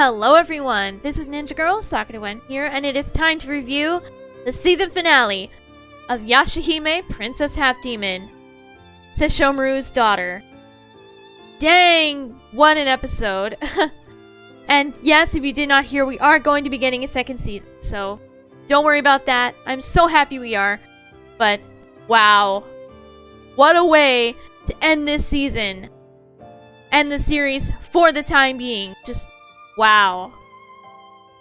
Hello everyone, this is Ninja Girl Sakura here, and it is time to review the season finale of Yashahime, Princess Half-Demon, Sesshomaru's daughter. Dang, what an episode. And yes, if you did not hear, we are going to be getting a second season, so don't worry about that. I'm so happy we are, but wow. What a way to end this season. End the series for the time being. Just wow.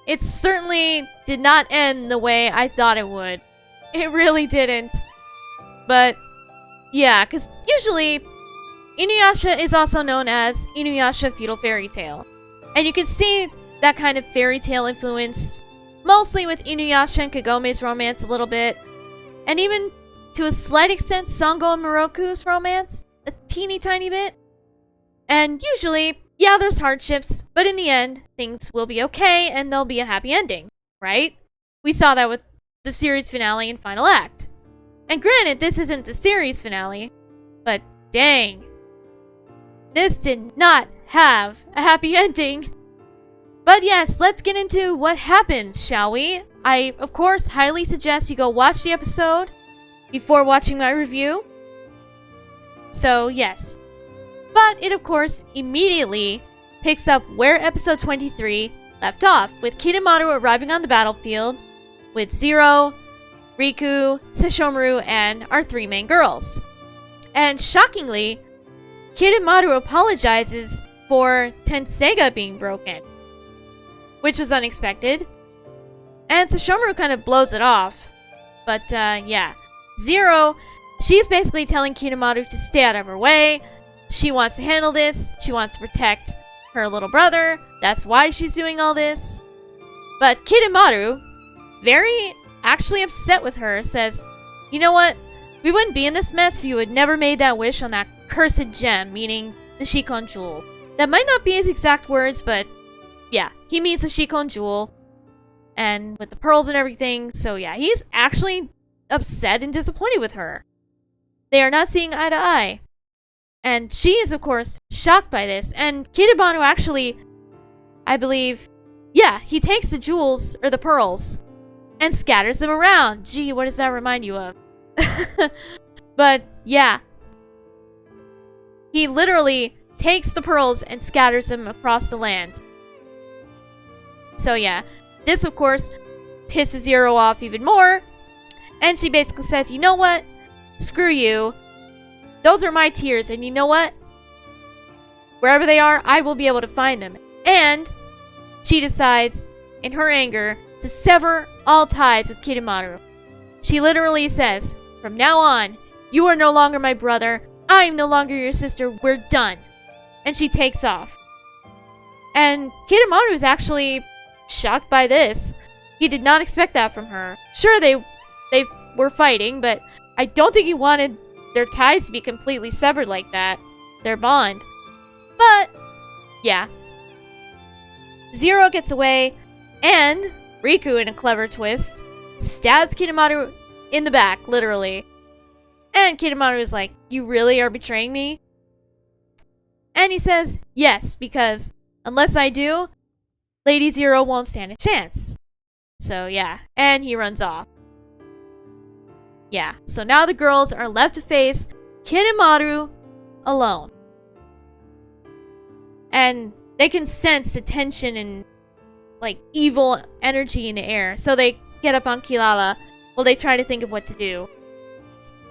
It certainly did not end the way I thought it would. It really didn't. But yeah, because usually Inuyasha is also known as Inuyasha Feudal Fairy Tale. And you can see that kind of fairy tale influence mostly with Inuyasha and Kagome's romance a little bit. And even to a slight extent Sango and Moroku's romance. A teeny tiny bit. And usually, yeah, there's hardships, but in the end, things will be okay and there'll be a happy ending, right? We saw that with the series finale and final act. And granted, this isn't the series finale, but dang. This did not have a happy ending. But yes, let's get into what happens, shall we? I, of course, highly suggest you go watch the episode before watching my review. So, yes. But it, of course, immediately picks up where episode 23 left off, with Kidamato arriving on the battlefield with Zero, Riku, Sesshomaru, and our three main girls. And shockingly, Kidamato apologizes for Tenseiga being broken, which was unexpected. And Sesshomaru kind of blows it off. But, yeah. Zero, she's basically telling Kidamato to stay out of her way. She wants to handle this. She wants to protect her little brother. That's why she's doing all this. But Kidamato, very actually upset with her, says, you know what? We wouldn't be in this mess if you had never made that wish on that cursed gem, meaning the Shikon Jewel. That might not be his exact words, but yeah, he means the Shikon Jewel. And with the pearls and everything, so yeah, he's actually upset and disappointed with her. They are not seeing eye to eye. And she is, of course, shocked by this. And Kidamato actually, I believe, yeah, he takes the jewels, or the pearls, and scatters them around. Gee, what does that remind you of? But, yeah. He literally takes the pearls and scatters them across the land. So, yeah. This, of course, pisses Zero off even more. And she basically says, you know what? Screw you. Those are my tears, and you know what? Wherever they are, I will be able to find them. And she decides, in her anger, to sever all ties with Kidamato. She literally says, from now on, you are no longer my brother. I am no longer your sister. We're done. And she takes off. And Kidamato is actually shocked by this. He did not expect that from her. Sure, they were fighting, but I don't think he wanted their ties to be completely severed like that. Their bond. But, yeah. Zero gets away, and Riku, in a clever twist, stabs Kidamato in the back, literally. And Kidamato is like, you really are betraying me? And he says, yes, because unless I do, Lady Zero won't stand a chance. So, yeah. And he runs off. Yeah, so now the girls are left to face Kidamato alone. And they can sense the tension and, like, evil energy in the air. So they get up on Kilala while they try to think of what to do.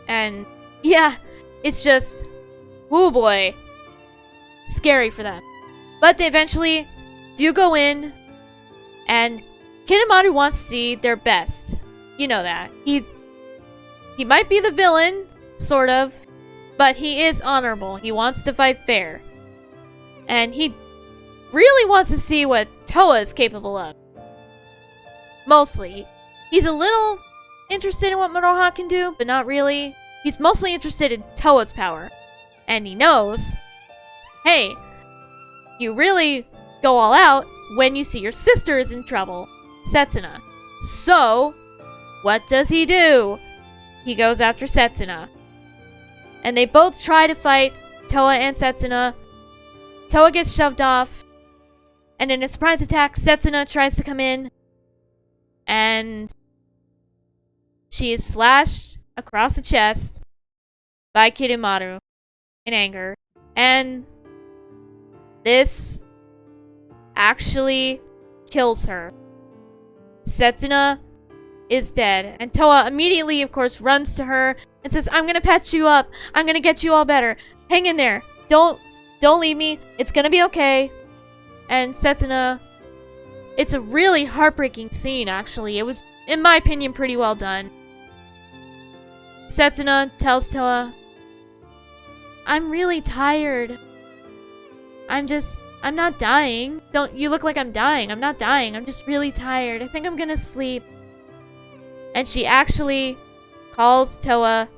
And, yeah, it's just, oh boy, scary for them. But they eventually do go in, and Kidamato wants to see their best. You know that. He might be the villain, sort of, but he is honorable. He wants to fight fair. And he really wants to see what Towa is capable of. Mostly. He's a little interested in what Moroha can do, but not really. He's mostly interested in Towa's power. And he knows, hey, you really go all out when you see your sister is in trouble, Setsuna. So, what does he do? He goes after Setsuna. And they both try to fight Towa and Setsuna. Towa gets shoved off. And in a surprise attack, Setsuna tries to come in. And she is slashed across the chest by Kidamato in anger. And this actually kills her. Setsuna is dead. And Towa immediately, of course, runs to her and says, I'm gonna patch you up. I'm gonna get you all better. Hang in there. Don't leave me. It's gonna be okay. And Setsuna... It's a really heartbreaking scene, actually. It was, in my opinion, pretty well done. Setsuna tells Towa, I'm really tired. I'm not dying. Don't you look like I'm dying. I'm not dying. I'm just really tired. I think I'm gonna sleep. And she actually calls Towa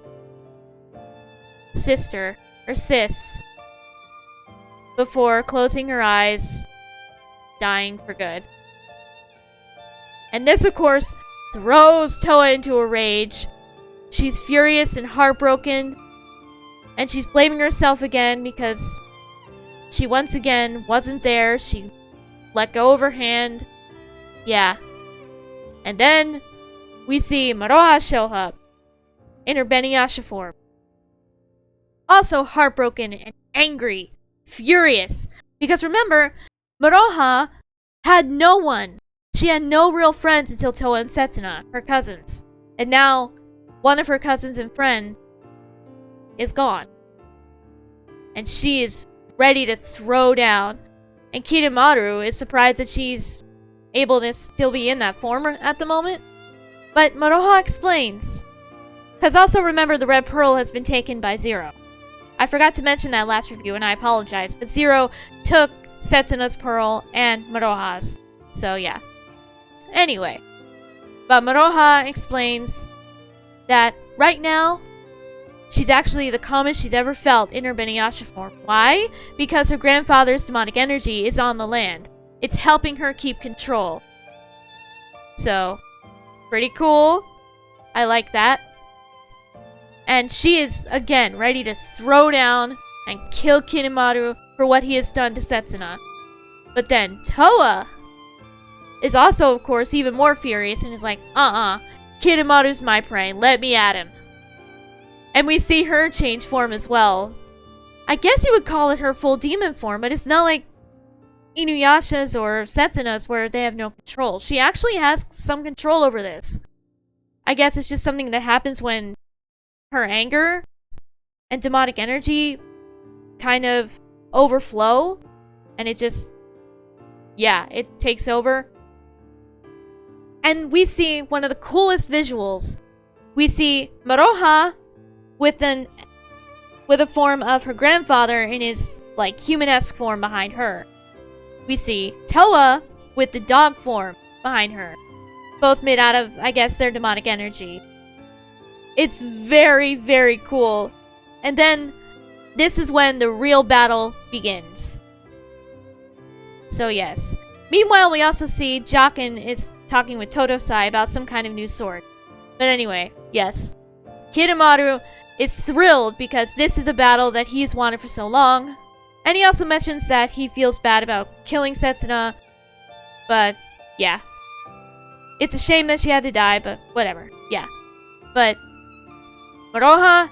sister, or sis, before closing her eyes, dying for good. And this, of course, throws Towa into a rage. She's furious and heartbroken. And she's blaming herself again because she once again wasn't there. She let go of her hand. Yeah. And then we see Moroha show up in her Inuyasha form. Also heartbroken and angry. Furious. Because remember, Moroha had no one. She had no real friends until Towa and Setsuna, her cousins. And now, one of her cousins and friend is gone. And she is ready to throw down. And Kidamato is surprised that she's able to still be in that form at the moment. But Moroha explains. Because also remember, the Red Pearl has been taken by Zero. I forgot to mention that last review, and I apologize. But Zero took Setsuna's Pearl and Moroha's. So yeah. Anyway. But Moroha explains that right now, she's actually the calmest she's ever felt in her Inuyasha form. Why? Because her grandfather's demonic energy is on the land. It's helping her keep control. So, pretty cool. I like that. And she is, again, ready to throw down and kill Kidamato for what he has done to Setsuna. But then Towa is also, of course, even more furious and is like, Kidamato's my prey. Let me at him. And we see her change form as well. I guess you would call it her full demon form, but it's not like Inuyasha's or Setsuna's where they have no control. She actually has some control over this. I guess it's just something that happens when her anger and demonic energy kind of overflow. And it just, yeah, it takes over. And we see one of the coolest visuals. We see Moroha with a form of her grandfather in his, like, human-esque form behind her. We see Towa with the dog form behind her. Both made out of, I guess, their demonic energy. It's very, very cool. And then, this is when the real battle begins. So yes. Meanwhile, we also see Jaken is talking with Totosai about some kind of new sword. But anyway, yes. Kidamato is thrilled because this is the battle that he's wanted for so long. And he also mentions that he feels bad about killing Setsuna. But, yeah. It's a shame that she had to die, but whatever. Yeah. But Moroha,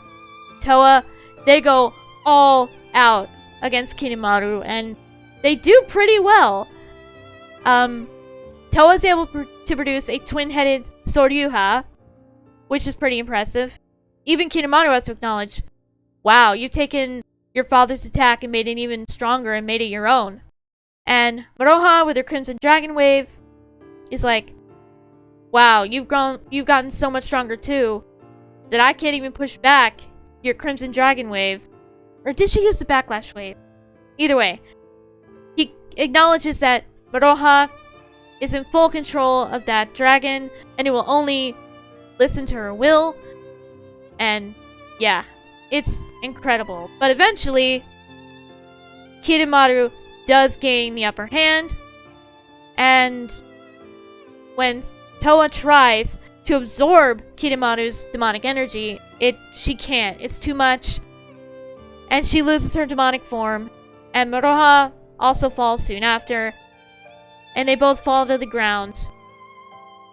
Towa, they go all out against Kidamato, and they do pretty well. Towa's able to produce a twin-headed Soryuha, which is pretty impressive. Even Kidamato has to acknowledge, wow, you've taken your father's attack and made it even stronger and made it your own. And Moroha, with her Crimson Dragon Wave, is like, wow, you've gotten so much stronger too, that I can't even push back your Crimson Dragon Wave. Or did she use the Backlash Wave? Either way, he acknowledges that Moroha is in full control of that dragon, and it will only listen to her will. And yeah, it's incredible. But eventually, Kidamato does gain the upper hand, and when Towa tries to absorb Kidamato's demonic energy, she can't. It's too much. And she loses her demonic form, and Moroha also falls soon after. and they both fall to the ground.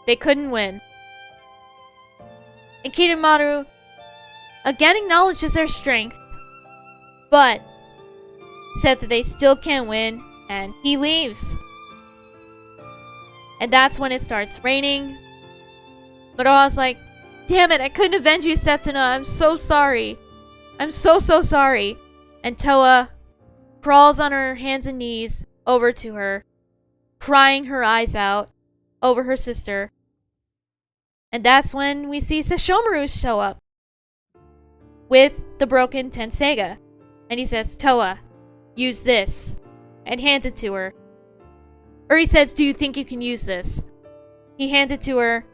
They couldn't win. And Kidamato again acknowledges their strength, but says that they still can't win, and he leaves. And that's when it starts raining. Moroha's like, damn it, I couldn't avenge you, Setsuna. I'm so sorry. I'm so sorry. And Towa crawls on her hands and knees over to her, crying her eyes out over her sister. And that's when we see Sesshomaru show up with the broken Tenseiga. And he says, Towa, use this. And hands it to her. Or he says, do you think you can use this? He hands it to her.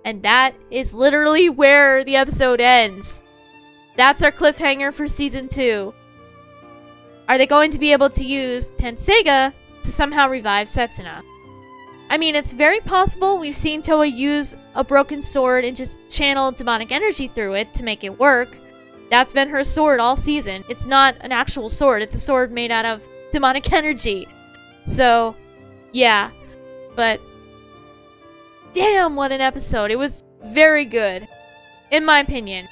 And that is literally where the episode ends. That's our cliffhanger for season 2. Are they going to be able to use Tenseiga to somehow revive Setsuna? I mean, it's very possible. We've seen Towa use a broken sword and just channel demonic energy through it to make it work. That's been her sword all season. It's not an actual sword. It's a sword made out of demonic energy. So, yeah. But, damn, what an episode. It was very good. In my opinion.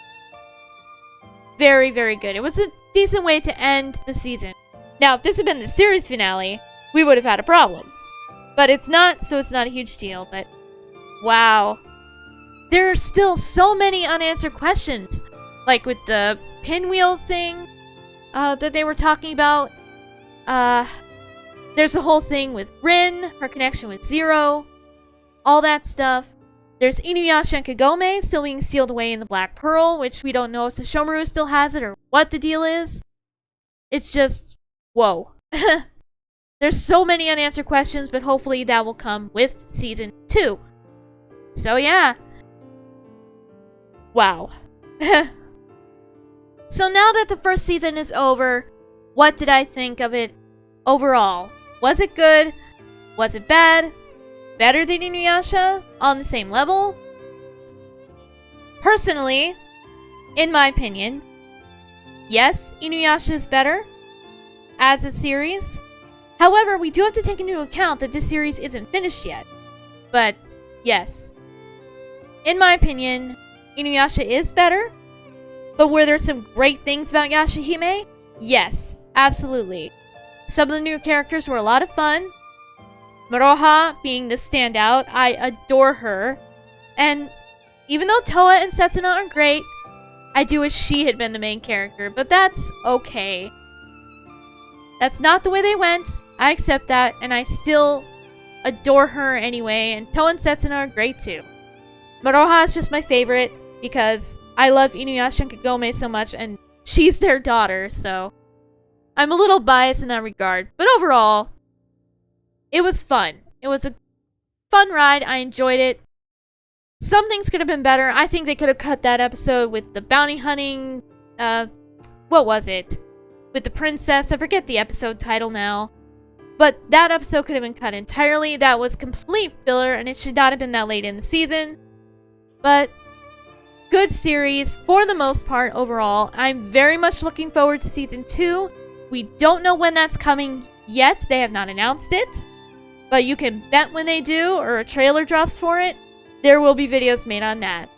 Very, very good. It was a decent way to end the season. Now, if this had been the series finale, we would have had a problem. But it's not, so it's not a huge deal. But, wow. There are still so many unanswered questions. Like with the pinwheel thing that they were talking about. There's a whole thing with Rin, her connection with Zero. All that stuff. There's Inuyasha and Kagome still being sealed away in the Black Pearl, which we don't know if Sesshomaru still has it or what the deal is. It's just, whoa. There's so many unanswered questions, but hopefully that will come with season 2. So yeah. Wow. So now that the first season is over, what did I think of it overall? Was it good? Was it bad? Better than Inuyasha? On the same level? Personally, in my opinion, yes, Inuyasha is better as a series. However, we do have to take into account that this series isn't finished yet. But, yes. In my opinion, Inuyasha is better. But were there some great things about Yashahime? Yes, absolutely. Some of the new characters were a lot of fun. Moroha being the standout, I adore her. And even though Towa and Setsuna are great, I do wish she had been the main character, but that's okay. That's not the way they went. I accept that, and I still adore her anyway, and Towa and Setsuna are great too. Moroha is just my favorite because I love Inuyasha and Kagome so much, and she's their daughter, so I'm a little biased in that regard. But overall, it was fun. It was a fun ride. I enjoyed it. Some things could have been better. I think they could have cut that episode with the bounty hunting, what was it? With the princess. I forget the episode title now. But that episode could have been cut entirely. That was complete filler, and it should not have been that late in the season. But good series for the most part overall. I'm very much looking forward to season 2. We don't know when that's coming yet. They have not announced it. But you can bet when they do, or a trailer drops for it, there will be videos made on that.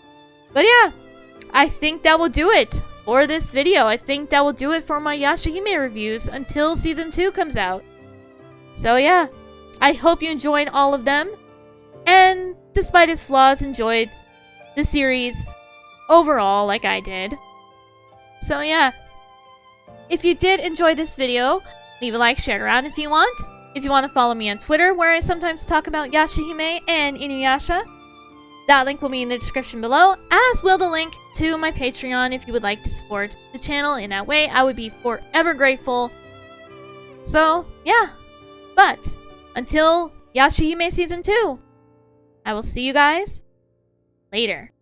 But yeah, I think that will do it for this video. I think that will do it for my Yashahime reviews until season 2 comes out. So yeah, I hope you enjoyed all of them. And despite its flaws, enjoyed the series overall like I did. So yeah, if you did enjoy this video, leave a like, share it around if you want. If you want to follow me on Twitter, where I sometimes talk about Yashahime and Inuyasha, that link will be in the description below, as will the link to my Patreon if you would like to support the channel in that way. I would be forever grateful. So, yeah. But, until Yashahime Season 2, I will see you guys later.